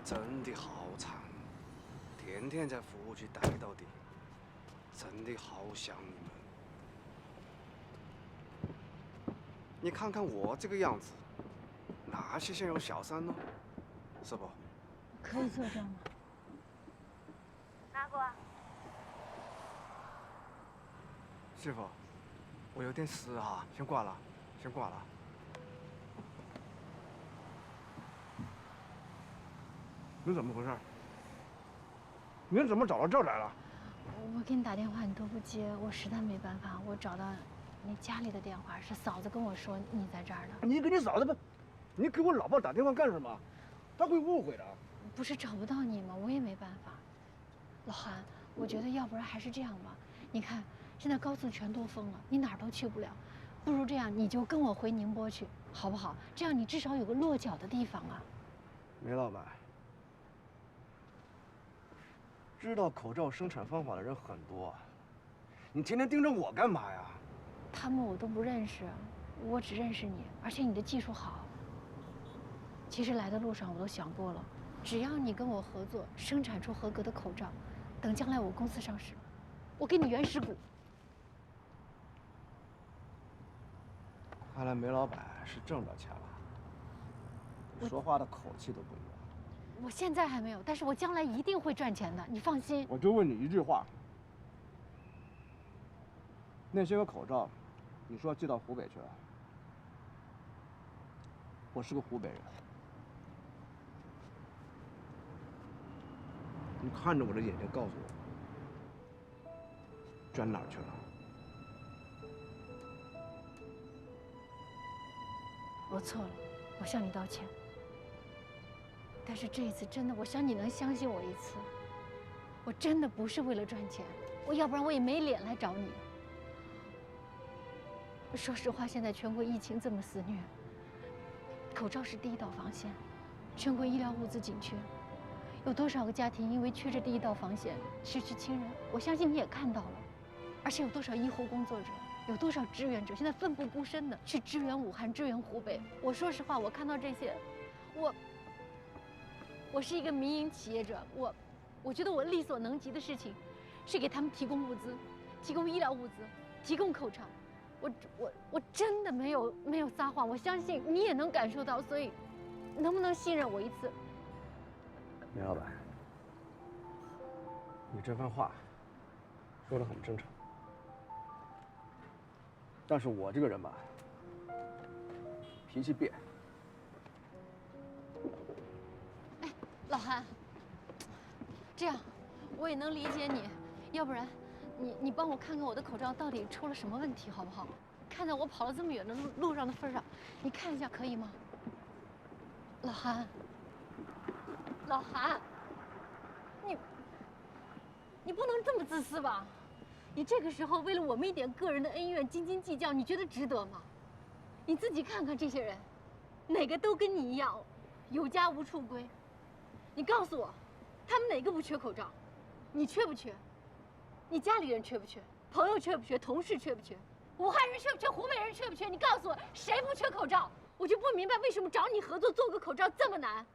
真的好惨，天天在服务区待到底，真的好想你们。你看看我这个样子，哪些像有小三呢？是不？可以作证吗？拿过。师傅，我有点事啊，先挂了，先挂了。你怎么回事？你怎么找到这儿来了？我给你打电话你都不接，我实在没办法，我找到你家里的电话，是嫂子跟我说你在这儿的。你给你嫂子吧，你给我老婆打电话干什么？她会误会的。不是找不到你吗？我也没办法。老韩，我觉得要不然还是这样吧，你看现在高速全都封了，你哪儿都去不了，不如这样，你就跟我回宁波去，好不好？这样你至少有个落脚的地方啊。梅老板，知道口罩生产方法的人很多，你天天盯着我干嘛呀？他们我都不认识，我只认识你，而且你的技术好。其实来的路上我都想过了，只要你跟我合作，生产出合格的口罩，等将来我公司上市，我给你原始股。看来梅老板是挣着钱了，说话的口气都不一样。我现在还没有，但是我将来一定会赚钱的，你放心。我就问你一句话，那些个口罩，你说寄到湖北去了？我是个湖北人，你看着我的眼睛告诉我，捐哪儿去了？我错了，我向你道歉。但是这一次真的，我想你能相信我一次，我真的不是为了赚钱，要不然我也没脸来找你。说实话，现在全国疫情这么肆虐，口罩是第一道防线，全国医疗物资紧缺，有多少个家庭因为缺这第一道防线失去亲人？我相信你也看到了，而且有多少医护工作者，有多少志愿者现在奋不顾身的去支援武汉、支援湖北。我说实话，我看到这些，我是一个民营企业者，我觉得我力所能及的事情，是给他们提供物资，提供医疗物资，提供口罩。我真的没有撒谎，我相信你也能感受到，所以能不能信任我一次？梅老板，你这番话说得很真诚，但是我这个人吧，脾气变。哎，老韩，这样我也能理解你，要不然你帮我看看我的口罩到底出了什么问题，好不好？看在我跑了这么远的路上的份上，你看一下可以吗？老韩，老韩，你不能这么自私吧？你这个时候为了我们一点个人的恩怨斤斤计较，你觉得值得吗？你自己看看这些人，哪个都跟你一样，有家无处归。你告诉我，他们哪个不缺口罩？你缺不缺？你家里人缺不缺？朋友缺不缺？同事缺不缺？武汉人缺不缺？湖北人缺不缺？你告诉我，谁不缺口罩？我就不明白为什么找你合作做个口罩这么难。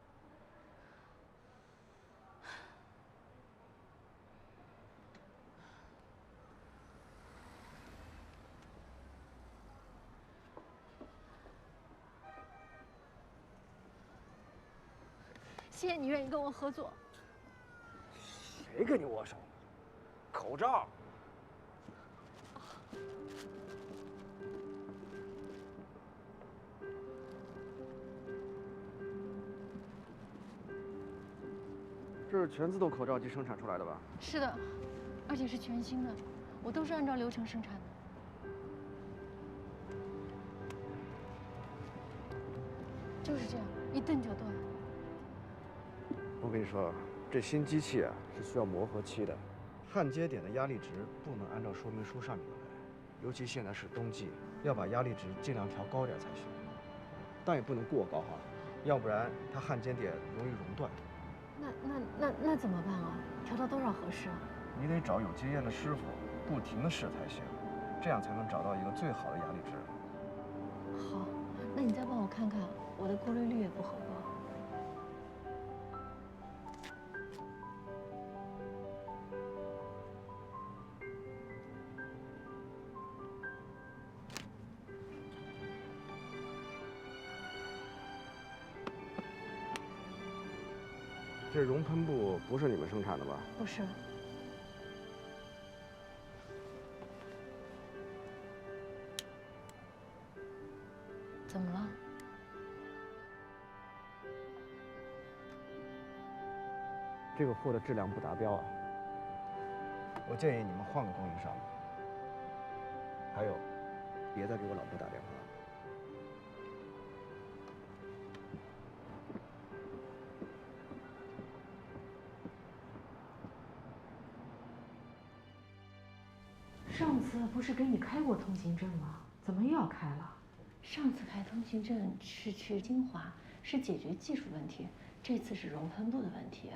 谢谢你愿意跟我合作。谁跟你握手？口罩。这是全自动口罩机生产出来的吧？是的，而且是全新的，我都是按照流程生产的。就是这样，一顿就断。我跟你说，这新机器啊是需要磨合期的，焊接点的压力值不能按照说明书上面的来，尤其现在是冬季，要把压力值尽量调高点才行，但也不能过高哈，要不然它焊接点容易熔断。那怎么办啊？调到多少合适啊？你得找有经验的师傅，不停的试才行，这样才能找到一个最好的压力值。好，那你再帮我看看我的过滤率也不合格。这熔喷布不是你们生产的吧？不是。怎么了？这个货的质量不达标啊！我建议你们换个供应商。还有，别再给我老婆打电话了。上次不是给你开过通行证吗？怎么又要开了？上次开通行证是去金华，是解决技术问题，这次是熔喷布的问题。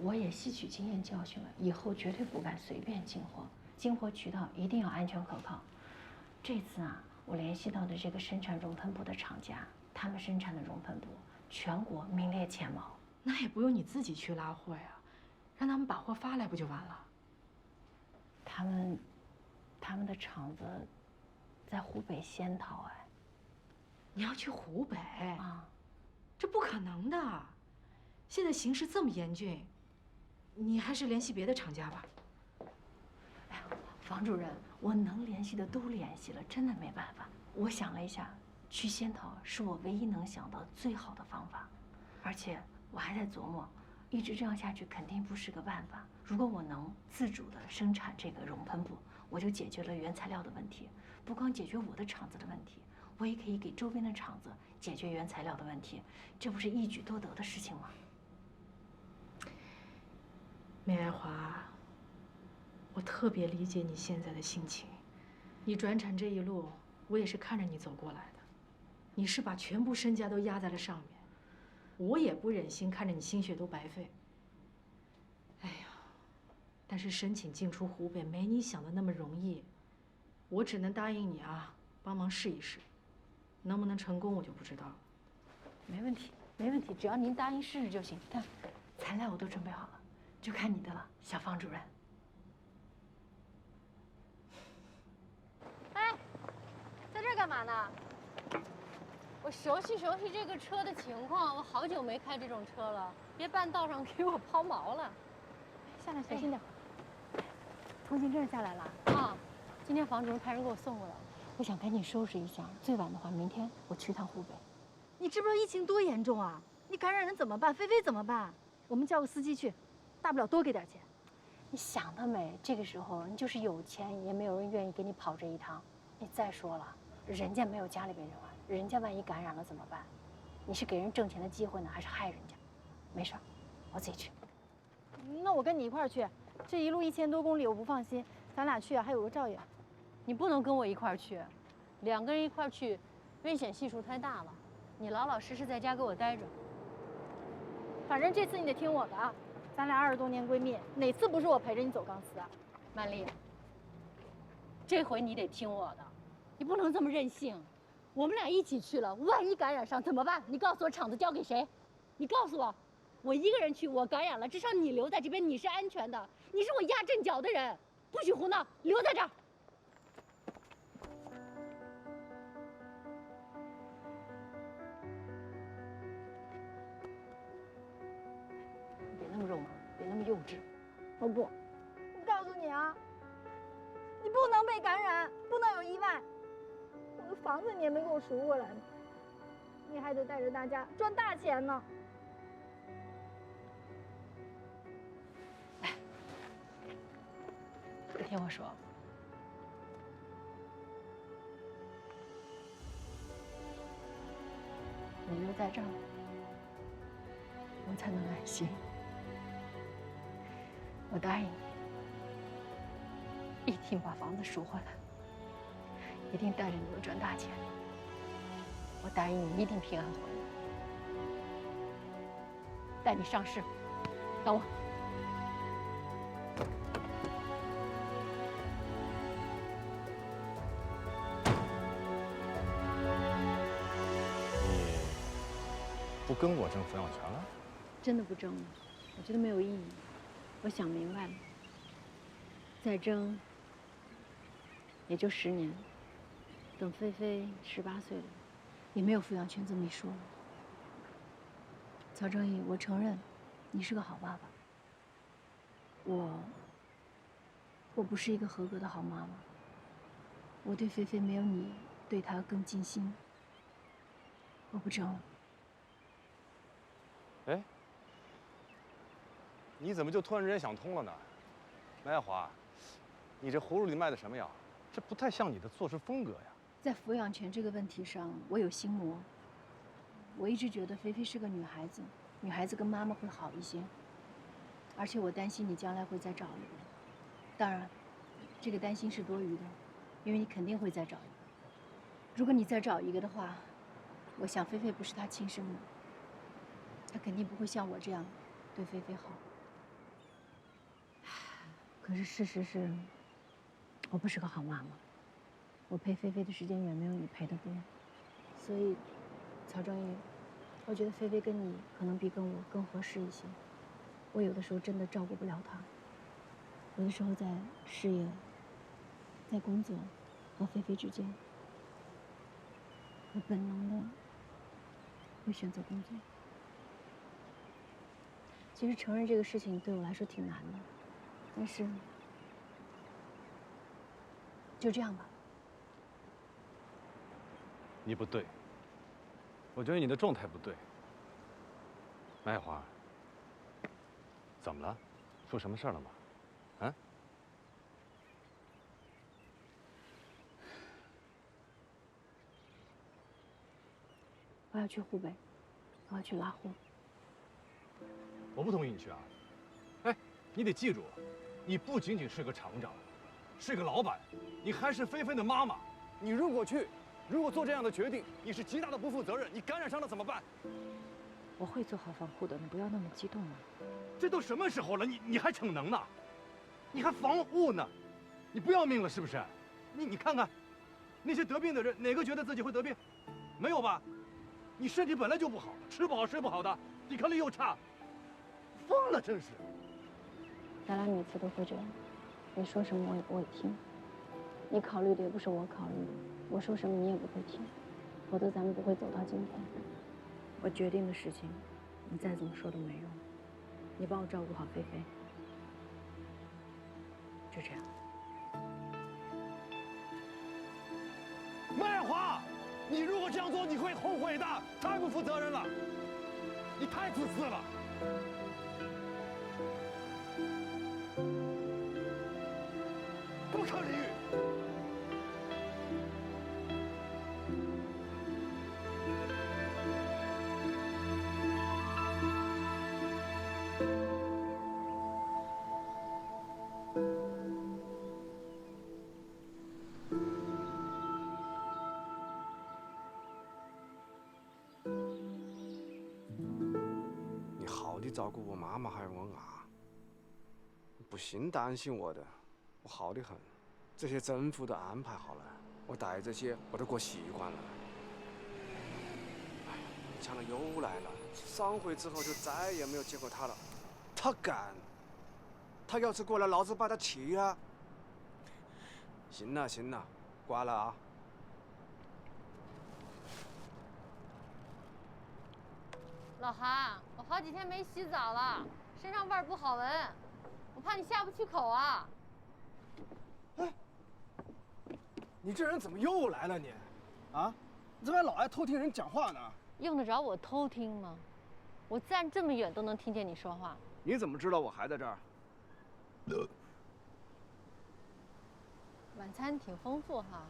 我也吸取经验教训了，以后绝对不敢随便进货，进货渠道一定要安全可靠。这次啊，我联系到的这个生产熔喷布的厂家，他们生产的熔喷布全国名列前茅。那也不用你自己去拉货呀，让他们把货发来不就完了？他们的厂子在湖北仙桃哎。你要去湖北啊？这不可能的，现在形势这么严峻，你还是联系别的厂家吧。哎呀，房主任，我能联系的都联系了，真的没办法。我想了一下，去仙桃是我唯一能想到最好的方法，而且我还在琢磨，一直这样下去肯定不是个办法。如果我能自主的生产这个熔喷布，我就解决了原材料的问题，不光解决我的厂子的问题，我也可以给周边的厂子解决原材料的问题，这不是一举多得的事情吗？梅爱华，我特别理解你现在的心情。你转产这一路，我也是看着你走过来的。你是把全部身家都压在了上面，我也不忍心看着你心血都白费。哎呀，但是申请进出湖北没你想的那么容易，我只能答应你啊，帮忙试一试，能不能成功我就不知道了。没问题，没问题，只要您答应试试就行。看，材料我都准备好了，就看你的了，小方主任。哎，在这儿干嘛呢？我熟悉熟悉这个车的情况，我好久没开这种车了，别半道上给我抛锚了。下来小心点。通行证下来了啊，今天房主任派人给我送过来了，我想赶紧收拾一下，最晚的话明天我去趟湖北。你知不知道疫情多严重啊？你感染人怎么办？菲菲怎么办？我们叫个司机去，大不了多给点钱。你想得美！这个时候你就是有钱，也没有人愿意给你跑这一趟。你再说了，人家没有家里边人啊，人家万一感染了怎么办？你是给人挣钱的机会呢，还是害人家？没事儿，我自己去。那我跟你一块儿去，这一路1000多公里，我不放心。咱俩去啊，还有个赵远。你不能跟我一块儿去，2个人一块儿去，危险系数太大了。你老老实实在家给我待着。反正这次你得听我的啊，咱俩20多年闺蜜，哪次不是我陪着你走钢丝啊？曼丽，这回你得听我的，你不能这么任性。我们俩一起去了，万一感染上怎么办？你告诉我，厂子交给谁？你告诉我，我一个人去，我感染了，至少你留在这边，你是安全的，你是我压阵脚的人，不许胡闹，留在这儿。别那么肉麻，别那么幼稚。我不，我告诉你啊，你不能被感染，不能有意外。我的房子你也没给我赎回来呢，你还得带着大家赚大钱呢。你听我说，你留在这儿，我才能安心。我答应你，一定把房子赎回来，一定带着你们赚大钱。我答应你，一定平安回来，带你上市。等我。不跟我争冯小强了？真的不争了，我觉得没有意义。我想明白了，再争也就10年，等菲菲18岁了，也没有抚养权这么一说了。曹正义，我承认，你是个好爸爸。我不是一个合格的好妈妈。我对菲菲没有你对她更尽心。我不争了。哎，你怎么就突然之间想通了呢？麦爱华，你这葫芦里卖的什么药？这不太像你的做事风格呀。在抚养权这个问题上，我有心魔。我一直觉得菲菲是个女孩子，女孩子跟妈妈会好一些。而且我担心你将来会再找一个。当然，这个担心是多余的，因为你肯定会再找一个。如果你再找一个的话，我想菲菲不是她亲生的，她肯定不会像我这样对菲菲好。可是事实是，我不是个好妈妈。我陪菲菲的时间远没有你陪的多，所以，曹正宇，我觉得菲菲跟你可能比跟我更合适一些。我有的时候真的照顾不了她，有的时候在事业、在工作和菲菲之间，我本能的会选择工作。其实承认这个事情对我来说挺难的，但是就这样吧。你不对，我觉得你的状态不对。麦爱华，怎么了？出什么事儿了吗？啊？我要去湖北，我要去拉货。我不同意你去啊！哎，你得记住，你不仅仅是个厂长，是个老板，你还是菲菲的妈妈。你如果做这样的决定，你是极大的不负责任。你感染上了怎么办？我会做好防护的，你不要那么激动啊！这都什么时候了，你还逞能呢？你还防护呢？你不要命了是不是？你看看，那些得病的人，哪个觉得自己会得病？没有吧？你身体本来就不好，吃不好睡不好的，抵抗力又差，疯了真是！咱俩每次都会这样，你说什么我也不会听，你考虑的也不是我考虑的，我说什么你也不会听，否则咱们不会走到今天。我决定的事情，你再怎么说都没用。你帮我照顾好菲菲，就这样。麦华，你如果这样做，你会后悔的，太不负责任了，你太自私了。不可理喻。你好的照顾我妈妈还有我伢，不心担心我的，我好得很。这些政府都安排好了，我带这些我都过习惯了。哎，强了又来了，上回之后就再也没有见过他了。他干，他要是过来，老子把他气了。行了行了，挂了啊。老韩，我好几天没洗澡了，身上味儿不好闻，我怕你下不去口啊。哎，你这人怎么又来了你？啊，你怎么还老爱偷听人讲话呢？用得着我偷听吗？我站这么远都能听见你说话。你怎么知道我还在这儿？晚餐挺丰富哈。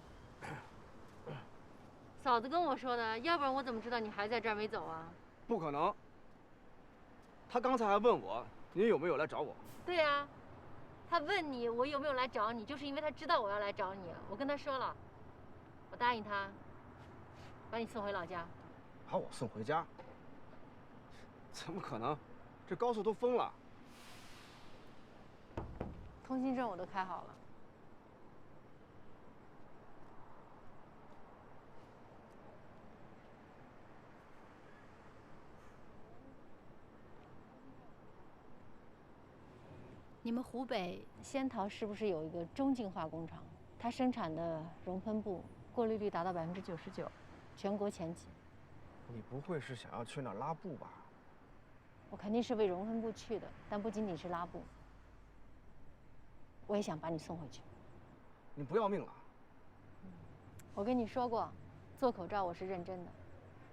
嫂子跟我说的，要不然我怎么知道你还在这儿没走啊？不可能。他刚才还问我，你有没有来找我？对啊，他问你我有没有来找你，就是因为他知道我要来找你。我跟他说了，我答应他，把你送回老家。把我送回家？怎么可能？这高速都封了。通行证我都开好了。你们湖北仙桃是不是有一个中净化工厂？它生产的熔喷布过滤率达到99%，全国前几。你不会是想要去那儿拉布吧？我肯定是为荣分部去的，但不仅仅是拉布，我也想把你送回去。你不要命了？我跟你说过，做口罩我是认真的，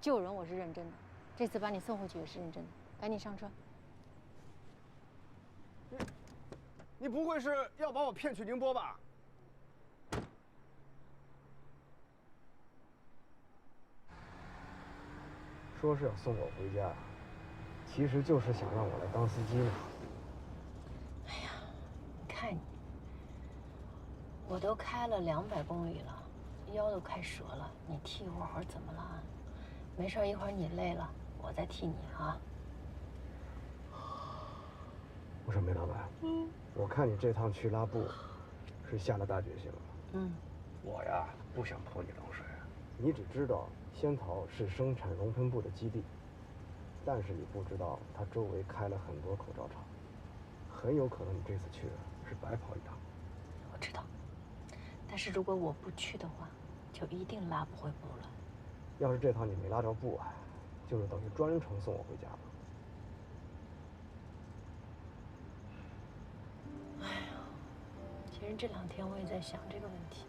救人我是认真的，这次把你送回去也是认真的。赶紧上车。你不会是要把我骗去宁波吧？说是要送我回家，其实就是想让我来当司机嘛。哎呀，你看你，我都开了200公里了，腰都快折了，你替我会儿怎么了？没事，一会儿你累了，我再替你啊。我说梅老板，我看你这趟去拉布，是下了大决心了。我呀不想泼你冷水，你只知道仙桃是生产熔喷布的基地，但是你不知道它周围开了很多口罩厂，很有可能你这次去是白跑一趟。我知道，但是如果我不去的话，就一定拉不回布了。要是这趟你没拉着布啊，就是等于专程送我回家了。其实这2天我也在想这个问题。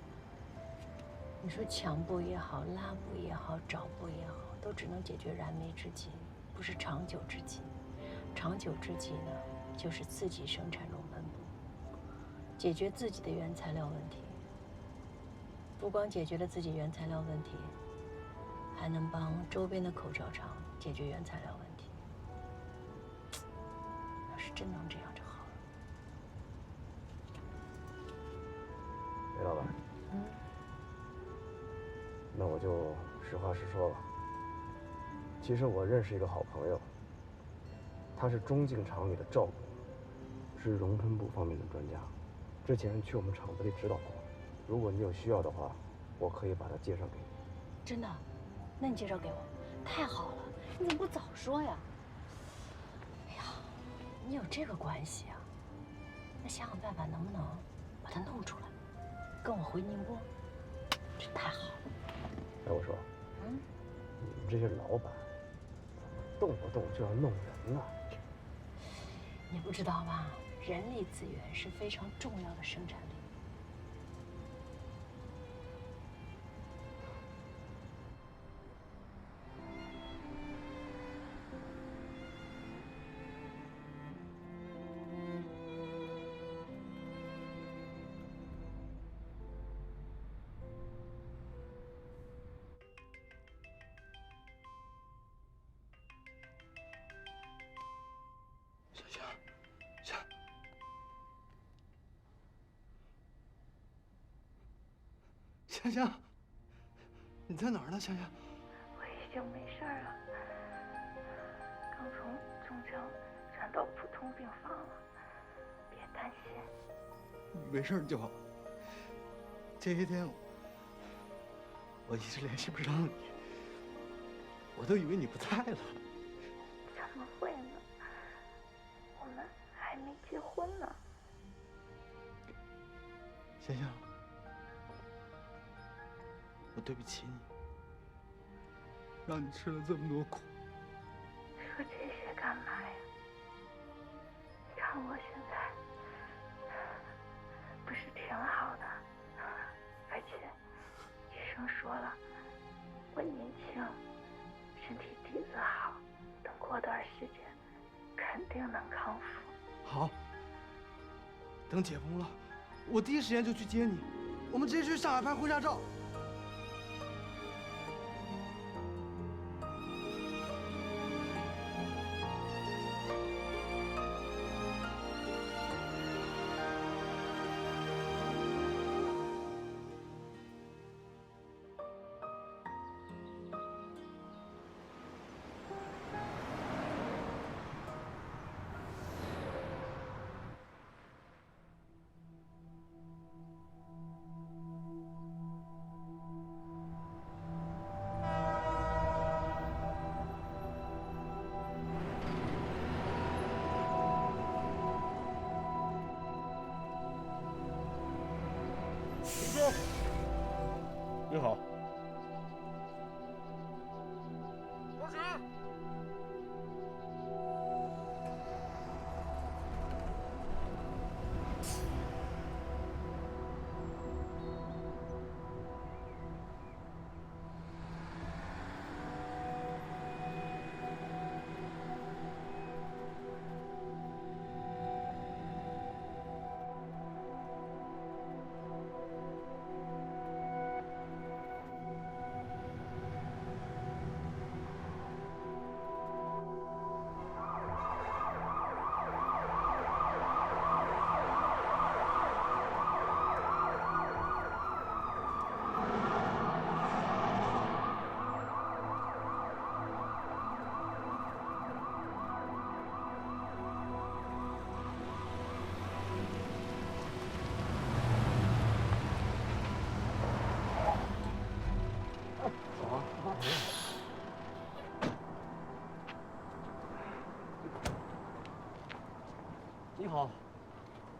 你说抢布也好，拉布也好，找布也好，都只能解决燃眉之急，不是长久之计。长久之计呢，就是自己生产熔喷布，解决自己的原材料问题。不光解决了自己原材料问题，还能帮周边的口罩厂解决原材料问题。要是真能这样就好了。梅老板，那我就实话实说吧。其实我认识一个好朋友，他是中镜厂里的赵工，是熔喷布方面的专家，之前去我们厂子里指导过。如果你有需要的话，我可以把他介绍给你。真的？那你介绍给我，太好了！你怎么不早说呀？哎呀，你有这个关系啊？那想想办法，能不能把他弄出来，跟我回宁波？这太好了！哎，我说，你们这些老板，怎么动不动就要弄人呢？你不知道吧？人力资源是非常重要的生产力。香香，你在哪儿呢？香香，我已经没事了，刚从重症转到普通病房了，别担心。你没事就好。这些天我一直联系不上你，我都以为你不在了。怎么会呢？我们还没结婚呢。香香，我对不起你，让你吃了这么多苦。说这些干嘛呀？你看我现在不是挺好的，而且医生说了，我年轻，身体底子好，等过段时间肯定能康复。好，等解封了，我第一时间就去接你，我们直接去上海拍婚纱照。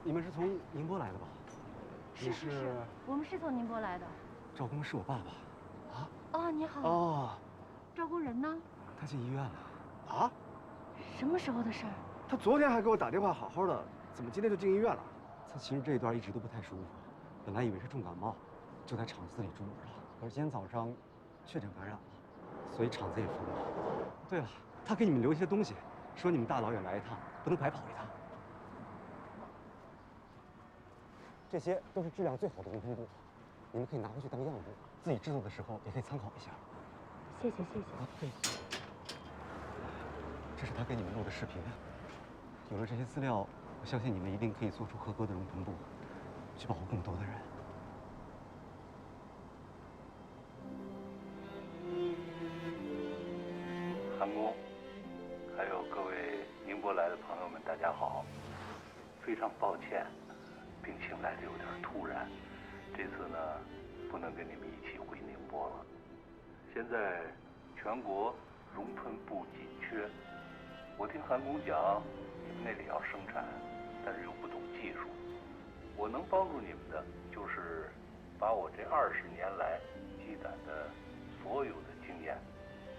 你们是从宁波来的吧？是，我们是从宁波来的。赵工是我爸爸。啊？哦，你好。哦，赵工人呢？他进医院了。啊？什么时候的事儿？他昨天还给我打电话好好的，怎么今天就进医院了？他其实这一段一直都不太舒服，本来以为是重感冒，就在厂子里住着了。可是今天早上确诊感染了，所以厂子也封了。对了，他给你们留一些东西，说你们大老远来一趟，不能白跑一趟。这些都是质量最好的无喷布，你们可以拿回去当样布，自己制作的时候也可以参考一下。谢谢。啊，对。这是他给你们录的视频，有了这些资料，我相信你们一定可以做出合格的熔喷布，去保护更多的人。韩工，还有各位宁波来的朋友们，大家好！非常抱歉，病情来的有点突然，这次呢不能跟你们一起回宁波了。现在全国熔喷布紧缺，我听韩工讲，你们那里要生产，但是又不懂技术。我能帮助你们的，就是把我这20年来积攒的所有的经验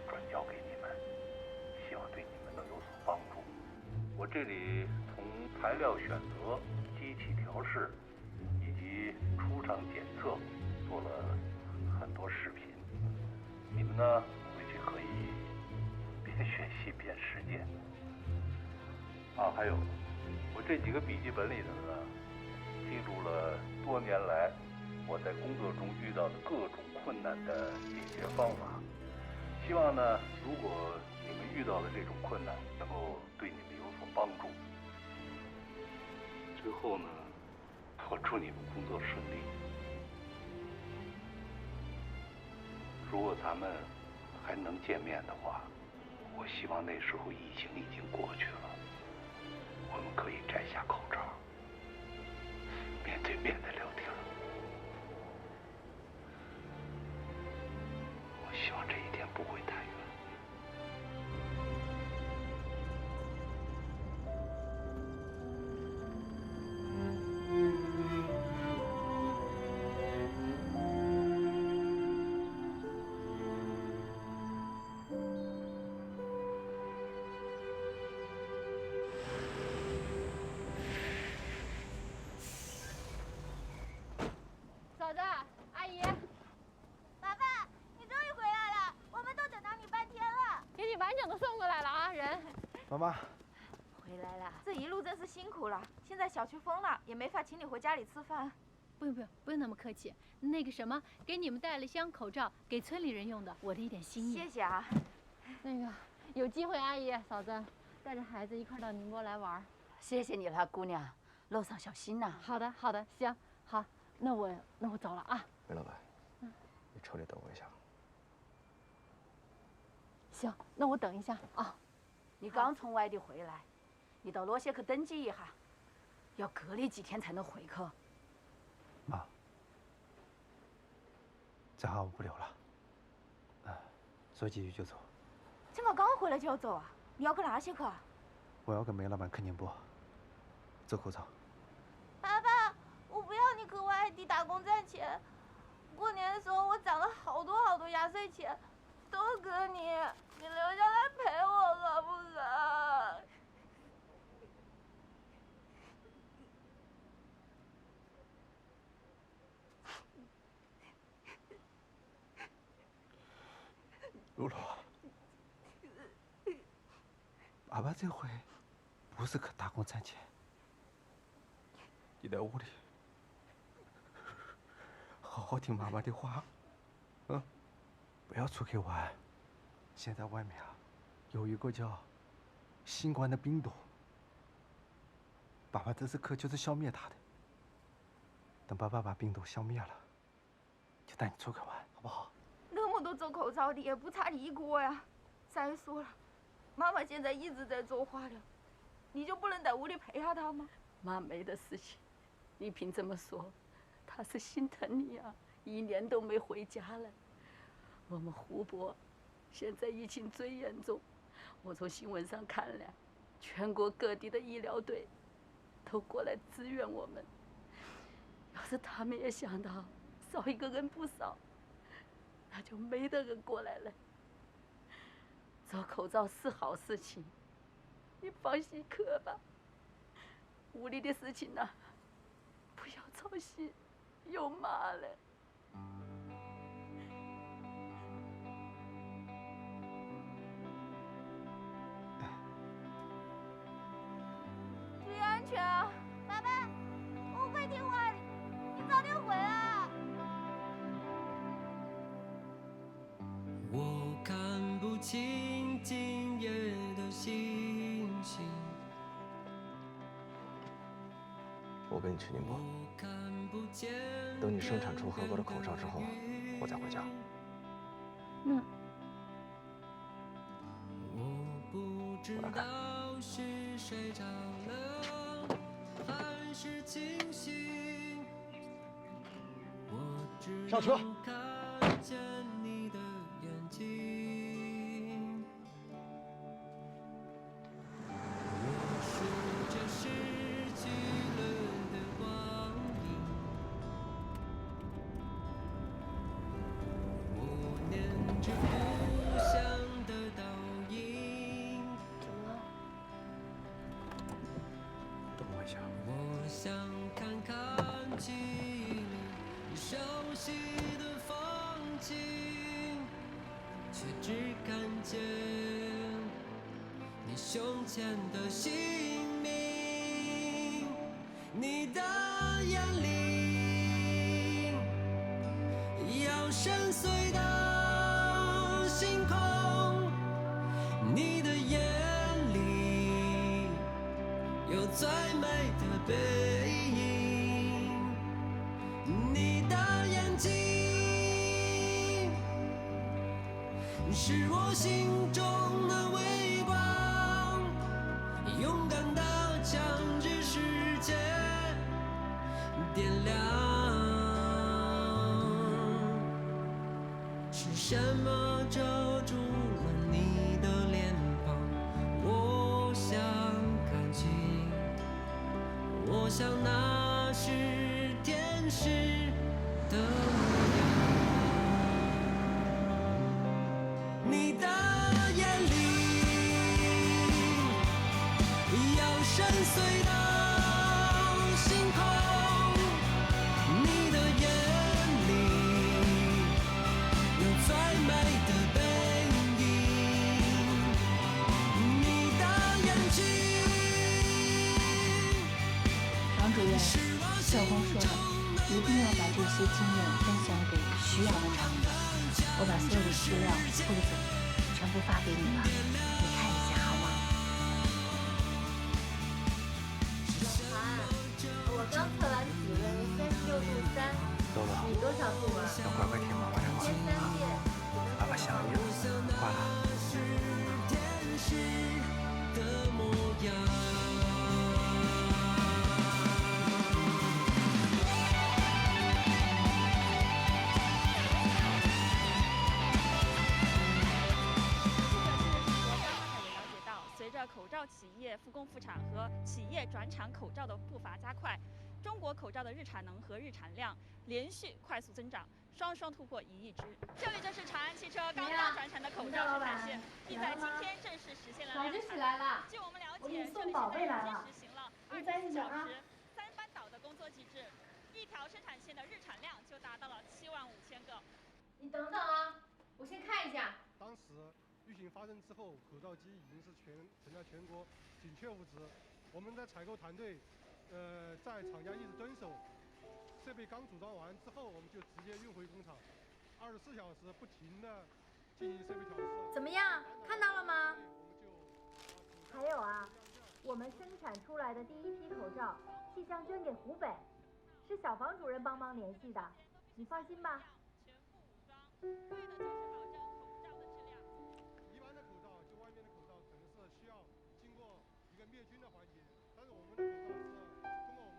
转交给你们，希望对你们能有所帮助。我这里从材料选择、机器调试以及出厂检测做了很多视频，你们呢回去可以边学习边实践。啊，还有我这几个笔记本里头呢，记录了多年来我在工作中遇到的各种困难的解决方法。希望呢，如果你们遇到的这种困难，能够对你们有所帮助。最后呢，我祝你们工作顺利。如果咱们还能见面的话，我希望那时候疫情已经过去了，我们可以摘下口罩，面对面的聊天。我希望这一天不会太远。嫂子，阿姨，爸爸，你终于回来了，我们都等到你半天了。给你完整的送过来了啊，人。妈妈，回来了，这一路真是辛苦了。现在小区封了，也没法请你回家里吃饭。不用那么客气。那个什么，给你们带了箱口罩，给村里人用的，我的一点心意。谢谢啊。那个，有机会阿姨、嫂子带着孩子一块到宁波来玩。谢谢你了，姑娘，路上小心呐。好的，行，好，那我走了啊。梅老板，你车里等我一下。行，那我等一下啊。你刚从外地回来，你到罗县去登记一下，要隔离几天才能回去。妈，这下我不留了，说几句就走。这个刚回来就要走啊？你要去哪些去啊？我要跟梅老板去宁波，做口罩。爸爸，我不要你去外地打工赚钱。过年的时候我攒了好多压岁钱，都给你，你留下来陪我可不可？露露，爸爸这回不是去打工赚钱，你在屋里好好听妈妈的话，不要出去玩。现在外面啊，有一个叫新冠的病毒，爸爸这次课就是消灭它的。等爸爸把病毒消灭了，就带你出去玩，好不好？那么多做口罩的，也不差你一个呀。再说了，妈妈现在一直在做化疗，你就不能在屋里陪下她吗？妈没的事情，你凭这么说，她是心疼你啊，1年都没回家了。我们湖泊现在疫情最严重，我从新闻上看了，全国各地的医疗队都过来支援我们。要是他们也想到少一个人不少，那就没得人过来了。做口罩是好事情，你放心去吧。屋里的事情呢，不要操心，有妈了。注意安全啊！爸爸，我会听话的，你早点回来。我看不清今夜的星星，我跟你去宁波，我看不见等你生产出合格的口罩之后，我再回家。那我不知道是睡着了还是清醒，我只上车。能看见你的眼睛。我数着失去了的光阴，我念着不想的倒影。怎么了？等我一下。我想看看记忆里熟悉的风景，却只看见你胸前的姓名。你的眼里有深邃的星空，你的眼里有最美的背影，你的眼睛是我心中的微光，勇敢地将这世界点亮。是什么遮住了你的脸庞？我想看清，我想那是天使的模样。你的眼里有深邃的星空，你的眼里有最美的背影，你的眼睛王主任，校工说了，一定要把这些经验分享给需要的厂子。我把所有的资料、步骤全部发给你了，你看一下好吗？小韩，我刚测完体温36.3度，豆豆，你多少度啊？要乖乖听妈妈的话。先3遍。爸爸想你了，挂了。是天使的模样。随着口罩企业复工复产和企业转产口罩的步伐加快，中国口罩的日产能和日产量连续快速增长，双双突破1亿只。这里就是长安汽车刚刚转产的口罩生产线，并在今天正式实现了量产。早就起来了。据我们了我给解，你送宝贝来了，实行了你等一24下啊。小时3班倒的工作机制，一条生产线的日产量就达到了75000个。你等等啊，我先看一下。当时疫情发生之后，口罩机已经是成了全国紧缺物资。我们的采购团队，在厂家一直蹲守，设备刚组装完之后，我们就直接运回工厂，24小时不停的进行设备调试。怎么样？看到了吗？我们就还有啊，我们生产出来的第一批口罩，气象捐给湖北，是小房主任帮忙联系的，你放心吧。全副武装，为的就是保证口罩的质量。一般的口罩，就外面的口罩，可能是需要经过一个灭菌的环节，但是我们的口罩是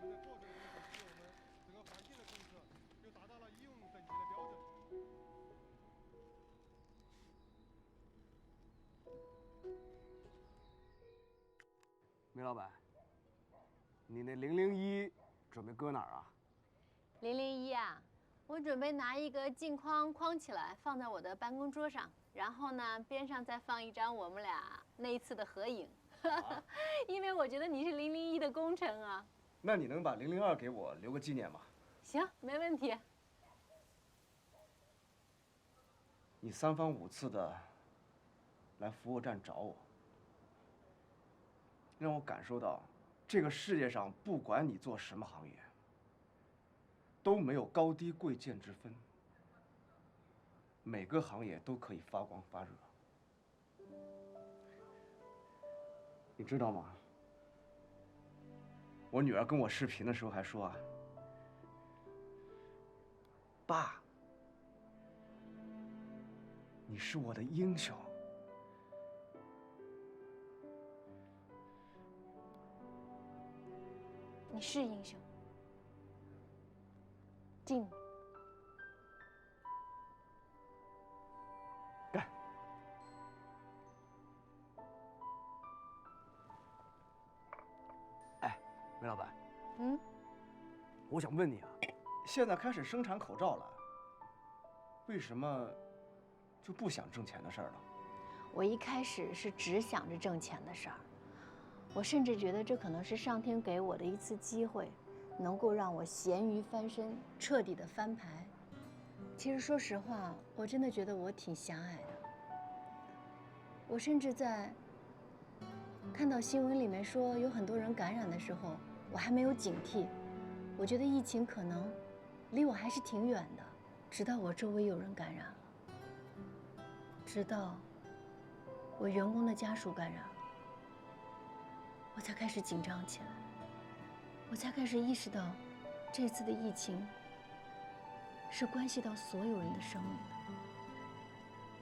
通过我们的过程工程，对我们整个环境的控制，就达到了医用等级的标准。梅老板，你那001准备搁哪儿啊001啊，我准备拿一个镜框框起来，放在我的办公桌上，然后呢，边上再放一张我们俩那一次的合影。因为我觉得你是001的功臣啊。那你能把002给我留个纪念吗？行，没问题。你3番5次的来服务站找我，让我感受到这个世界上不管你做什么行业，都没有高低贵贱之分，每个行业都可以发光发热。你知道吗？我女儿跟我视频的时候还说啊，爸，你是我的英雄。你是英雄，敬你。干！哎，梅老板，我想问你啊，现在开始生产口罩了，为什么就不想挣钱的事儿了？我一开始是只想着挣钱的事儿，我甚至觉得这可能是上天给我的一次机会，能够让我咸鱼翻身，彻底的翻牌。其实说实话，我真的觉得我挺狭隘的。我甚至在看到新闻里面说有很多人感染的时候，我还没有警惕，我觉得疫情可能离我还是挺远的。直到我周围有人感染了，直到我员工的家属感染了，我才开始紧张起来，我才开始意识到，这次的疫情是关系到所有人的生命的。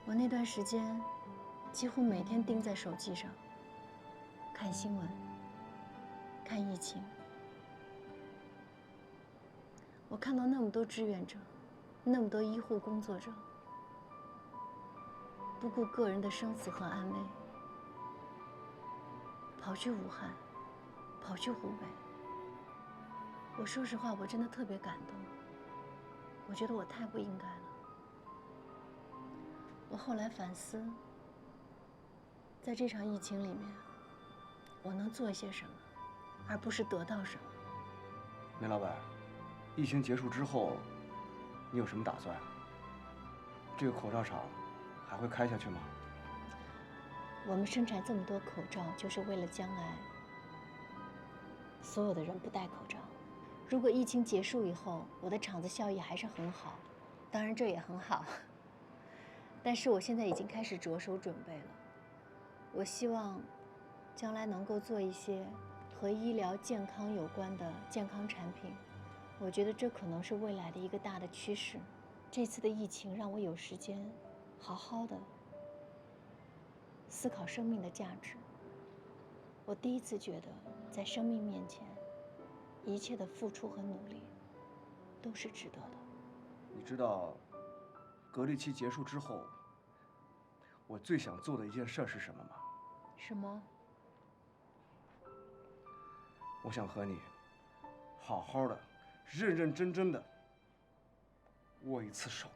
我那段时间几乎每天盯在手机上，看新闻，看疫情。我看到那么多志愿者，那么多医护工作者，不顾个人的生死和安危，跑去武汉，跑去湖北。我说实话，我真的特别感动。我觉得我太不应该了。我后来反思，在这场疫情里面，我能做些什么，而不是得到什么。梅老板，疫情结束之后，你有什么打算啊？这个口罩厂还会开下去吗？我们生产这么多口罩，就是为了将来所有的人不戴口罩。如果疫情结束以后，我的厂子效益还是很好，当然这也很好。但是我现在已经开始着手准备了。我希望将来能够做一些和医疗健康有关的健康产品。我觉得这可能是未来的一个大的趋势。这次的疫情让我有时间好好的思考生命的价值。我第一次觉得，在生命面前，一切的付出和努力都是值得的。你知道，隔离期结束之后，我最想做的一件事是什么吗？什么？我想和你好好的、认认真真的握一次手。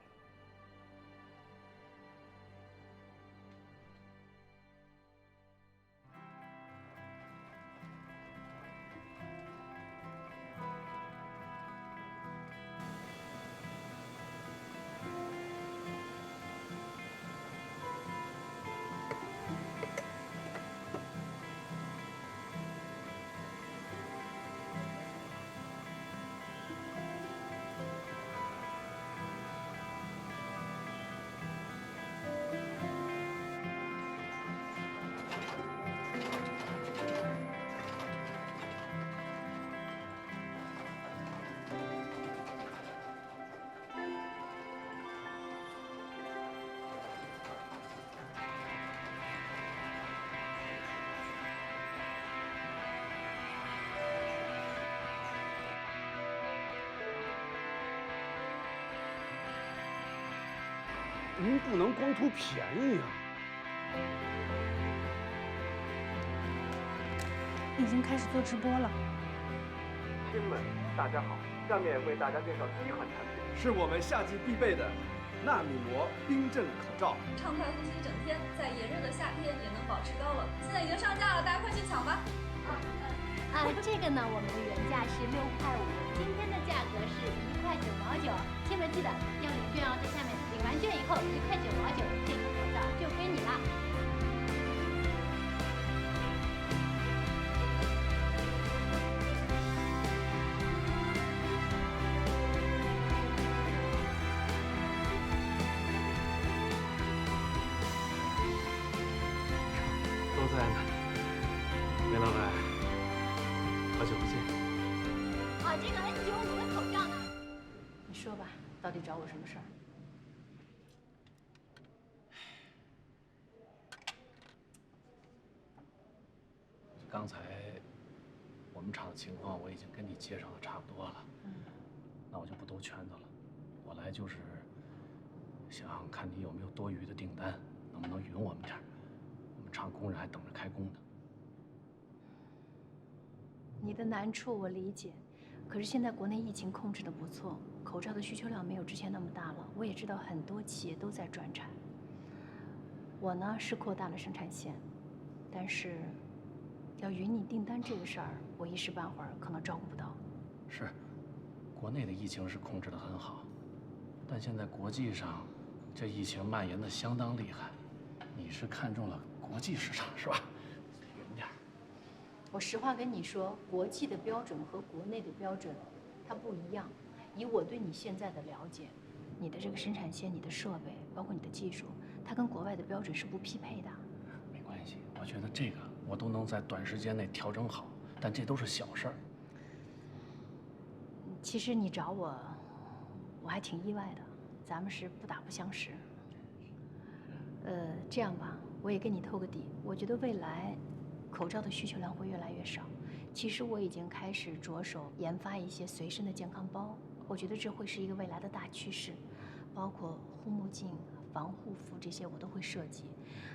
您不能光图便宜啊！已经开始做直播了。亲们，大家好！下面为大家介绍第一款产品，是我们夏季必备的纳米膜冰镇口罩，畅快呼吸一整天，在炎热的夏天也能保持高冷。现在已经上架了，大家快去抢吧！这个呢，我们的原价是6块5，今天的价格是1块9毛9。亲们记得要领券哦，在下面领完券以后1块9毛9，这个口罩就归你了。都在呢，梅老板，好久不见。这个 N95的口罩呢？你说吧，到底找我什么事儿？刚才我们厂的情况我已经跟你介绍的差不多了，那我就不兜圈子了。我来就是想看你有没有多余的订单，能不能匀我们点儿？我们厂工人还等着开工呢。你的难处我理解，可是现在国内疫情控制的不错，口罩的需求量没有之前那么大了。我也知道很多企业都在转产，我呢是扩大了生产线，但是要匀你订单这个事儿，我一时半会儿可能照顾不到。是，国内的疫情是控制得很好，但现在国际上这疫情蔓延的相当厉害，你是看中了国际市场是吧？匀点儿。我实话跟你说，国际的标准和国内的标准它不一样。以我对你现在的了解，你的这个生产线、你的设备，包括你的技术，它跟国外的标准是不匹配的。没关系，我觉得这个我都能在短时间内调整好，但这都是小事儿。其实你找我，我还挺意外的，咱们是不打不相识。这样吧，我也跟你透个底，我觉得未来口罩的需求量会越来越少。其实我已经开始着手研发一些随身的健康包，我觉得这会是一个未来的大趋势，包括护目镜、防护服这些我都会设计。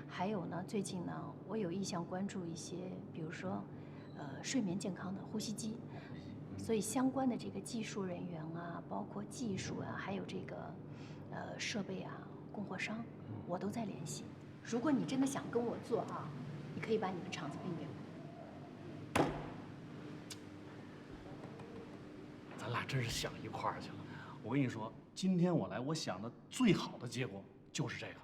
还有呢，最近呢，我有意向关注一些，比如说，睡眠健康的呼吸机，所以相关的这个技术人员啊，包括技术啊，还有这个，设备啊，供货商，我都在联系。如果你真的想跟我做啊，你可以把你的厂子并给我。咱俩真是想一块儿去了。我跟你说，今天我来，我想的最好的结果就是这个。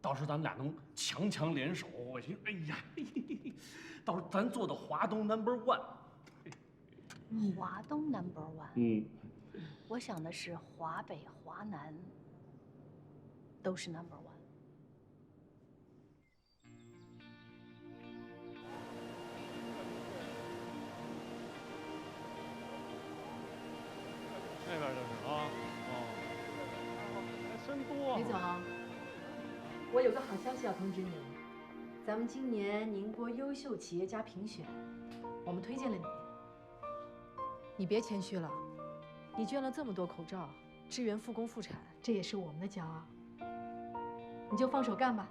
到时候咱们俩能强强联手，我寻思，哎呀，到时候咱做的华东 No.1。华东 No.1。我想的是华北、华南都是 No.1。那边就是啊，还真多。李总，我有个好消息要通知你，咱们今年宁波优秀企业家评选，我们推荐了你。你别谦虚了，你捐了这么多口罩，支援复工复产，这也是我们的骄傲。你就放手干吧。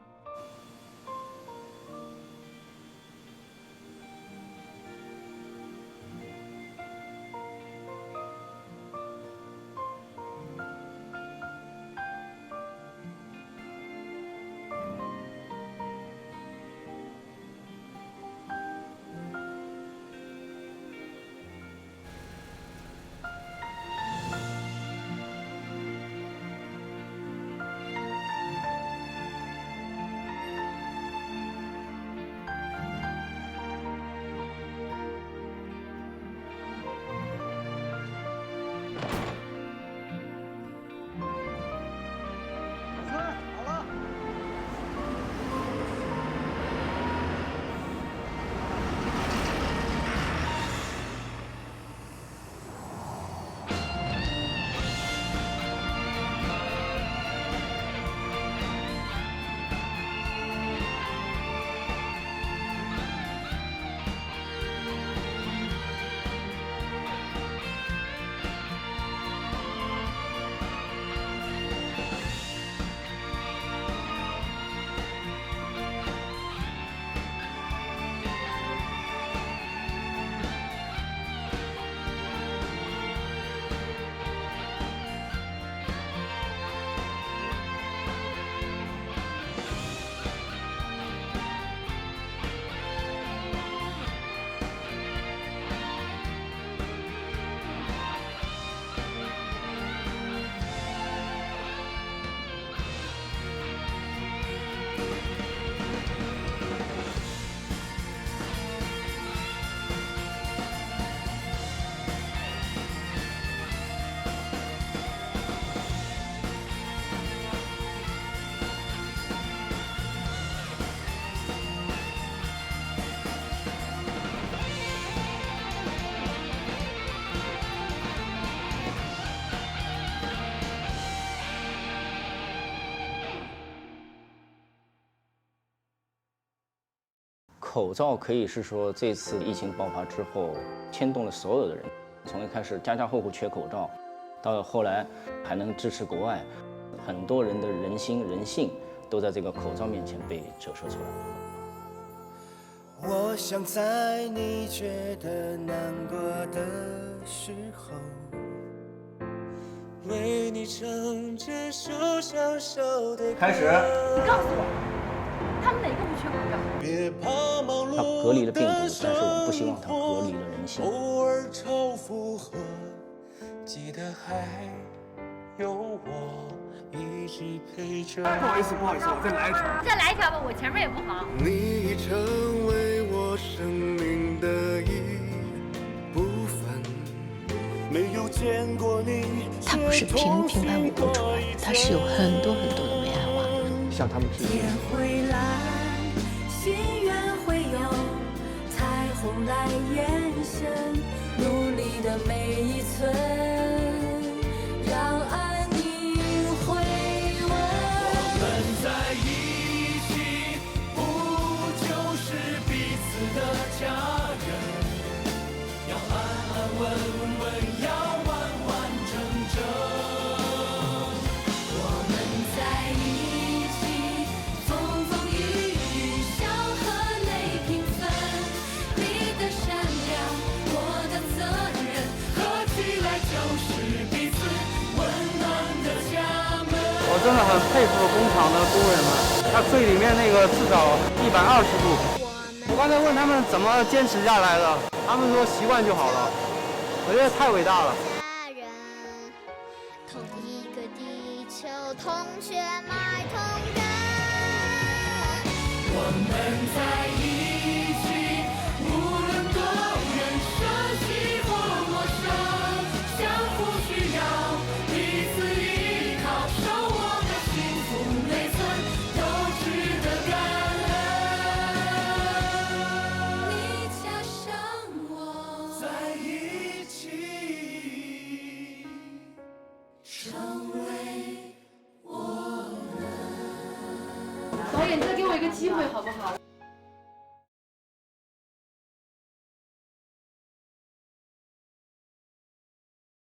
口罩可以是说这次疫情爆发之后牵动了所有的人，从一开始家家户户缺口罩，到后来还能支持国外，很多人的人心人性都在这个口罩面前被折射出来。我想在你觉得难过的时候，为你唱这首小小的歌。开始。你告诉我，他们哪个不缺口罩？它隔离了病毒，但是我们不希望它隔离了人心。偶尔超负荷，记得还有我一直陪着。不好意思，我再来一条。再来一条吧，我前面也不好。你已成为我生命的一部分，没有见过你。它不是平白无故出来的，它是有很多很多的梅爱花。向他们致敬。会来，心愿会有，彩虹来延伸，努力的每一寸，让爱你回温。我们在一起，不就是彼此的家人？要安安稳稳，要完完整整。我们在一起，风风雨雨，笑和泪平分。你的善良，我的责任，合起来就是彼此温暖的家门。我真的很佩服工厂的工人们，他最里面那个至少120度。我刚才问他们怎么坚持下来的，他们说习惯就好了。我觉得太伟大了。同一个地球，同血脉同根。我们在一起，无论多远，熟悉或陌生，相互需要，彼此依靠，手握的幸福内存都值得感恩。你加上我，在一起，成为我们。导演，再给我一个机会好不好？